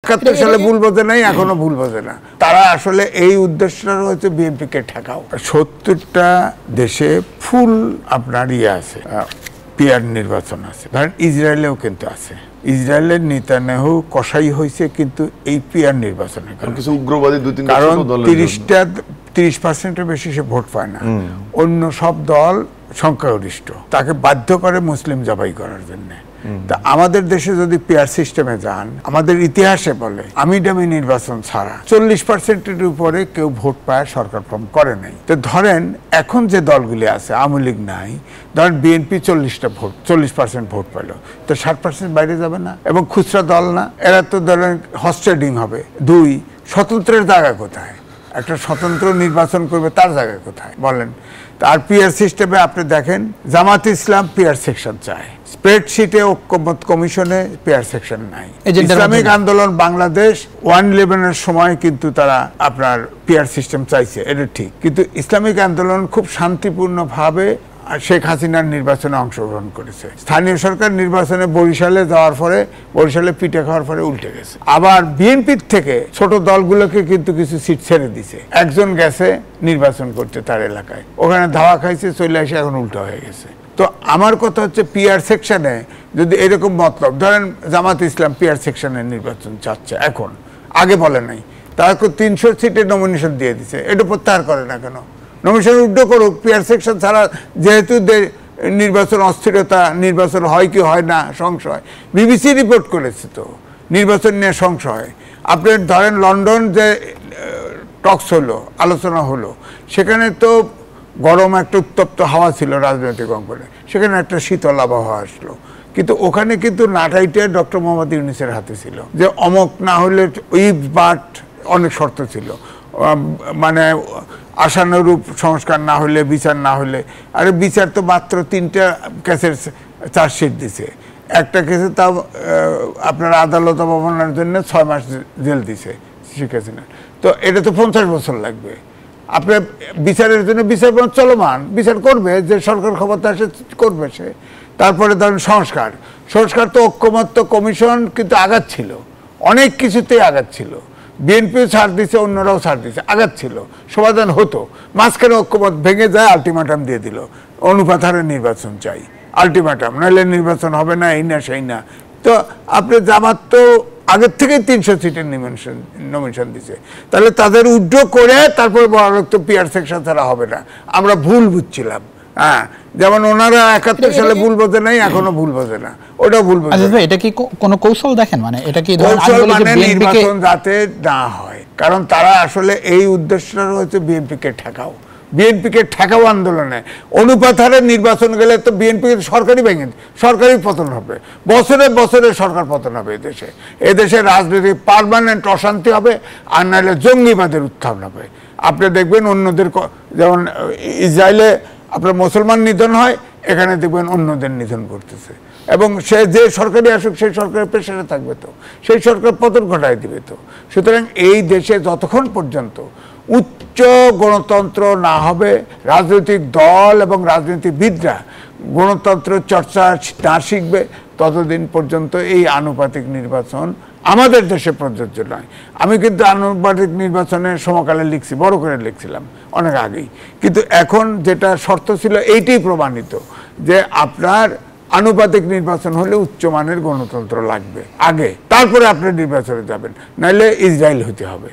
71 সালে ভুল বোঝে নাই, এখনো ভুল বোঝে না। তারা আসলে এই উদ্দেশ্যটা হচ্ছে বিএনপিকে ঠেকাও। 70টা দেশে ফুল আপনার আছে, পিয়ার নির্বাচন আছে। ধরেন ইসরায়েলেও কিন্তু আছে। ইসরায়েলের নেতানিয়াহু কসাই হয়েছে কিন্তু এই পিয়ার নির্বাচনের কারণে। কিছু উগ্রবাদী কারণ 30%-এর বেশি সে ভোট পায় না। অন্য সব দল সংখ্যাগরিষ্ঠ, তাকে বাধ্য করে মুসলিম জবাই করার জন্য। তা আমাদের দেশে যদি পিয়ার সিস্টেমে যান, আমাদের ইতিহাসে বলে আমিডামি নির্বাচন ছাড়া 40%-এর উপরে কেউ ভোট পায় সরকার ফর্ম করে নাই। তো ধরেন এখন যে দলগুলি আছে, আওয়ামী লীগ নাই, ধরেন বিএনপি 40% ভোট পেল, তো 60% বাইরে যাবে না? এবং খুচরা দল না, এরা তো ধরেন হস্টেডিং হবে। 2, স্বতন্ত্রের জায়গা কোথায়? একটা স্বতন্ত্র নির্বাচন করবে, তার জায়গা কোথায় বলেন? আর পিয়ার সিস্টেমে আপনি দেখেন, জামাত ইসলাম পিয়ার সেকশন চায়, স্প্রেডশিটে ঐক্যমত কমিশনে পিয়ার সেকশন নাই। ইসলামিক আন্দোলন বাংলাদেশ 1/11-এর সময় কিন্তু তারা আপনার পিয়ার সিস্টেম চাইছে, এটা ঠিক। কিন্তু ইসলামিক আন্দোলন খুব শান্তিপূর্ণভাবে শেখ হাসিনার নির্বাচনে অংশগ্রহণ করেছে। স্থানীয় সরকার নির্বাচনে বরিশালে যাওয়ার পরে, বরিশালে পিঠে খাওয়ার পরে উল্টে গেছে। আবার বিএনপির থেকে ছোট দলগুলোকে কিন্তু কিছু সিট ছেড়ে দিছে। একজন গেছে নির্বাচন করতে তার এলাকায়, ওখানে ধাওয়া খাইছে, চলে আসে, এখন উল্টো হয়ে গেছে। তো আমার কথা হচ্ছে পিয়ার সেকশনে যদি এরকম মতলব, ধরেন জামাত ইসলাম পিয়ার সেকশনের নির্বাচন চাচ্ছে এখন, আগে বলে নাই, তাকে 300 সিটে নমিনেশন দিয়ে দিছে, এটা প্রত্যাহার করে না কেন? নমিনেশন উল্টো করুক। পিয়ার সেকশন ছাড়া যেহেতু নির্বাচন অস্থিরতা, নির্বাচন হয় কি হয় না সংশয়, বিবিসি রিপোর্ট করেছে তো নির্বাচন নিয়ে সংশয়। আপনি ধরেন লন্ডন যে টক্স হলো, আলোচনা হলো, সেখানে তো গরম একটা উত্তপ্ত হাওয়া ছিল রাজনৈতিক অঙ্গনে, সেখানে একটা শীতল আবহাওয়া আসলো। কিন্তু ওখানে কিন্তু নাটাইটে ডক্টর মোহাম্মদ ইউনূসের হাতে ছিল, যে অমক না হলে বাট অনেক শর্ত ছিল, মানে আশানুরূপ সংস্কার না হলে, বিচার না হলে। আরে বিচার তো মাত্র 3টা কেসের চার্জশিট দিছে, একটা কেসে তাও আপনার আদালত অবমাননার জন্য 6 মাস জেল দিছে শেখ হাসিনা। তো এটা তো 50 বছর লাগবে। আপনার বিচারের জন্য বিচার চলমান, বিচার করবে, যে সরকার ক্ষমতা আসে করবে সে। তারপরে ধরেন সংস্কার তো ঐক্যমত্য কমিশন কিন্তু আগাচ্ছিল, অনেক কিছুতেই আগাচ্ছিল। বিএনপিও ছাড় দিছে, অন্যরাও ছাড় দিছে, আগাচ্ছিল, সমাধান হতো। মাঝখানে ঐক্যমত ভেঙে যায়, আলটিমেটাম দিয়ে দিল, অনুপাত হারে নির্বাচন চাই, আলটিমেটাম, নাহলে নির্বাচন হবে না, এই না সেই না। তো আপনি জামাত তো আগের থেকেই 300 সিটের নমিনেশন দিছে, তাহলে তাদের উড্র করে তারপরে বলা তো পিয়ার সেকশন ছাড়া হবে না। আমরা ভুল বুঝছিলাম, হ্যাঁ, যেমন ওনারা 71 সালে ভুল বোঝে নাই, এখনো ভুল বোঝে না, ওটাও ভুল বোঝে। এটা কি কোনো কৌশল দেখেন? মানে এটা কি নির্বাচন যাতে না হয়, কারণ তারা আসলে এই উদ্দেশ্যটা হচ্ছে বিএনপিকে ঠেকাও, বিএনপিকে ঠেকাও আন্দোলনে। অনুপাত হারে নির্বাচন গেলে তো বিএনপি সরকারি ভেঙে, সরকারি পতন হবে, বছরে বছরে সরকার পতন হবে এদেশে রাজনীতি পার্মানেন্ট অশান্তি হবে, আর নাহলে জঙ্গিবাদের উত্থান হবে। আপনি দেখবেন অন্যদের, যেমন ইসরায়েলে আপনার মুসলমান নিধন হয়, এখানে দেখবেন অন্যদের নিধন করতেছে, এবং সে যে সরকারি আসুক সেই সরকারের পেশারে থাকবে, তো সেই সরকার পতন ঘটায় দিবে। তো সুতরাং এই দেশে যতক্ষণ পর্যন্ত উচ্চ গণতন্ত্র না হবে, রাজনৈতিক দল এবং রাজনীতিবিদরা গণতন্ত্র চর্চা না শিখবে, ততদিন পর্যন্ত এই আনুপাতিক নির্বাচন আমাদের দেশে প্রযোজ্য নয়। আমি কিন্তু আনুপাতিক নির্বাচনের সমকালে লিখছি, বড় করে লিখছিলাম অনেক আগেই, কিন্তু এখন যেটা শর্ত ছিল এইটাই প্রমাণিত, যে আপনার আনুপাতিক নির্বাচন হলে উচ্চমানের গণতন্ত্র লাগবে আগে, তারপরে আপনি নির্বাচনে যাবেন, নাহলে ইসরায়েল হতে হবে।